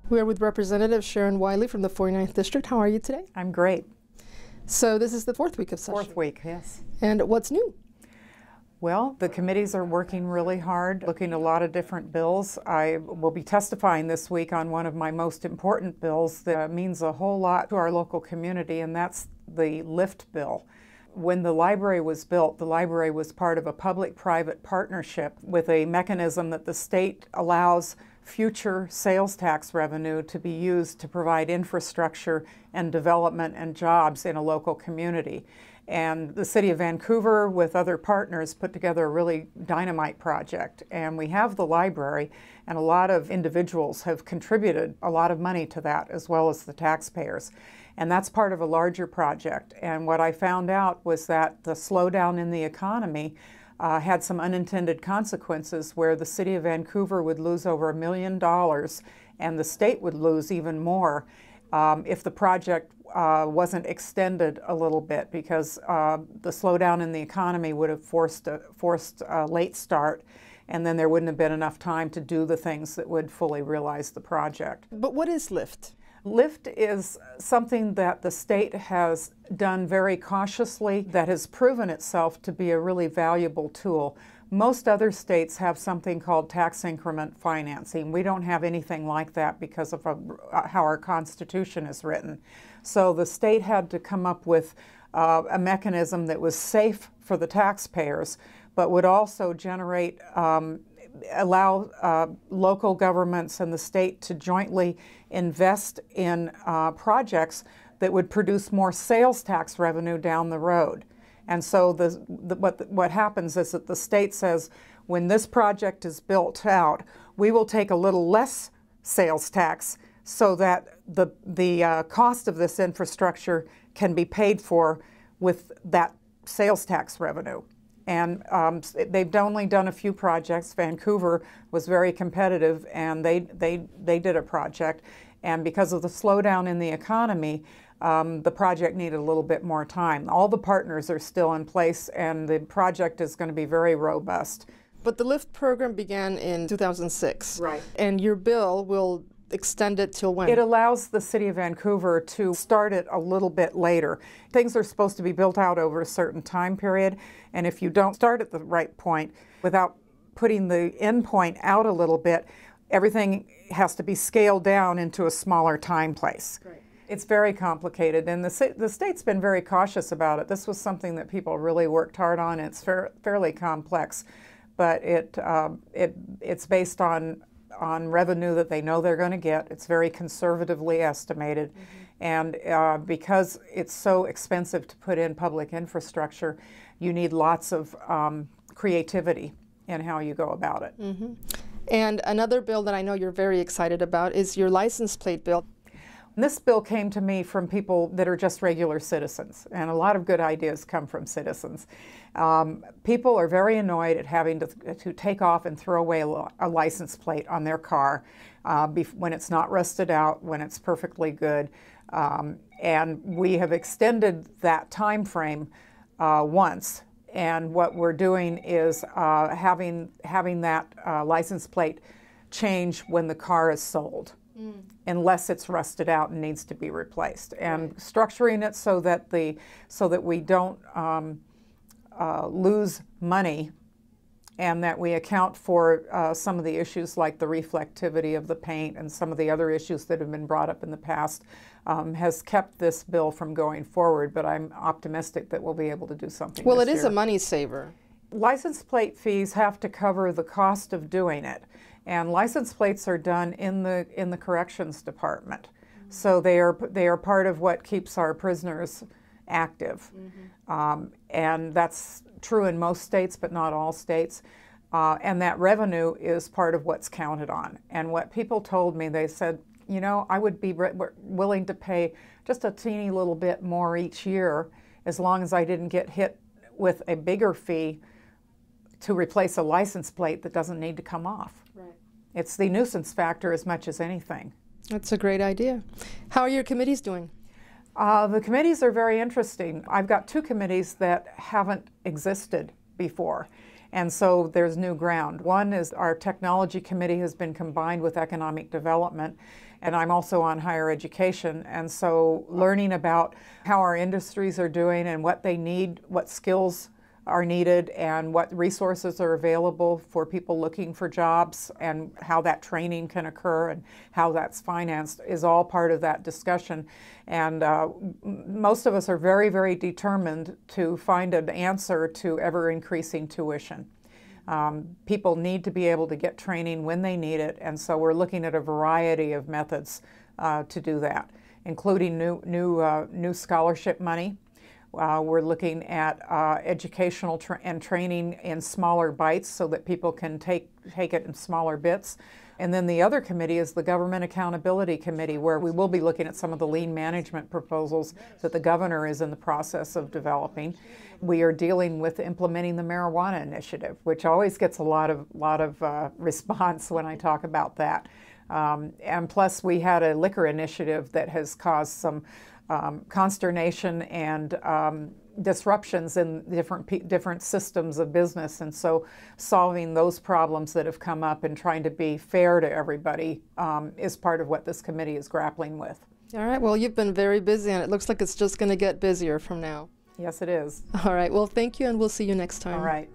We are with Representative Sharon Wylie from the 49th District. How are you today? I'm great. So this is the fourth week of session. Fourth week, yes. And what's new? Well, the committees are working really hard, looking at a lot of different bills. I will be testifying this week on one of my most important bills that means a whole lot to our local community, and that's the lift bill. When the library was built, the library was part of a public-private partnership with a mechanism that the state allows future sales tax revenue to be used to provide infrastructure and development and jobs in a local community. And the City of Vancouver, with other partners, put together a really dynamite project. And we have the library, and a lot of individuals have contributed a lot of money to that, as well as the taxpayers. And that's part of a larger project. And what I found out was that the slowdown in the economy had some unintended consequences where the City of Vancouver would lose over $1 million and the state would lose even more if the project wasn't extended a little bit, because the slowdown in the economy would have forced a late start, and then there wouldn't have been enough time to do the things that would fully realize the project. But what is LIFT? LIFT is something that the state has done very cautiously that has proven itself to be a really valuable tool. Most other states have something called tax increment financing. We don't have anything like that because of how our Constitution is written. So the state had to come up with a mechanism that was safe for the taxpayers, but would also generate allow local governments and the state to jointly invest in projects that would produce more sales tax revenue down the road. And so what happens is that the state says, when this project is built out, we will take a little less sales tax so that the cost of this infrastructure can be paid for with that sales tax revenue. And they've only done a few projects. Vancouver was very competitive, and they did a project. And because of the slowdown in the economy, the project needed a little bit more time. All the partners are still in place, and the project is going to be very robust. But the LIFT program began in 2006. Right. And your bill will extend it till when? It allows the City of Vancouver to start it a little bit later. Things are supposed to be built out over a certain time period, and if you don't start at the right point without putting the end point out a little bit, everything has to be scaled down into a smaller time place. Right. It's very complicated, and the state's been very cautious about it. This was something that people really worked hard on. It's fairly complex, but it's based on revenue that they know they're going to get. It's very conservatively estimated. Mm-hmm. And because it's so expensive to put in public infrastructure, you need lots of creativity in how you go about it. Mm-hmm. And another bill that I know you're very excited about is your license plate bill. This bill came to me from people that are just regular citizens, and a lot of good ideas come from citizens. People are very annoyed at having to take off and throw away a license plate on their car when it's not rusted out, when it's perfectly good. And we have extended that time frame once, and what we're doing is having that license plate change when the car is sold. Unless it's rusted out and needs to be replaced, and structuring it so that we don't lose money, and that we account for some of the issues like the reflectivity of the paint and some of the other issues that have been brought up in the past, has kept this bill from going forward. But I'm optimistic that we'll be able to do something. Well, this it is year. a money saver. License plate fees have to cover the cost of doing it. And license plates are done in the corrections department, mm-hmm. So they are part of what keeps our prisoners active, mm-hmm. And that's true in most states, but not all states. And that revenue is part of what's counted on. And what people told me, they said, you know, I would be willing to pay just a teeny little bit more each year, as long as I didn't get hit with a bigger fee to replace a license plate that doesn't need to come off. Right. It's the nuisance factor as much as anything. That's a great idea. How are your committees doing? The committees are very interesting. I've got two committees that haven't existed before, and so there's new ground. One is our technology committee has been combined with economic development, And I'm also on higher education, and so learning about how our industries are doing and what they need, what skills are needed, and what resources are available for people looking for jobs, and how that training can occur and how that's financed is all part of that discussion. And most of us are very, very determined to find an answer to ever-increasing tuition. People need to be able to get training when they need it, and so we're looking at a variety of methods to do that, including new scholarship money. We're looking at educational and training in smaller bites so that people can take it in smaller bits. And then the other committee is the Government Accountability Committee, where we will be looking at some of the lean management proposals that the governor is in the process of developing. We are dealing with implementing the marijuana initiative, which always gets a lot of response when I talk about that. And plus, we had a liquor initiative that has caused some consternation and disruptions in different systems of business, and so solving those problems that have come up and trying to be fair to everybody is part of what this committee is grappling with. All right, well, you've been very busy, and it looks like it's just going to get busier from now. Yes, it is. All right, well, thank you, and we'll see you next time. All right.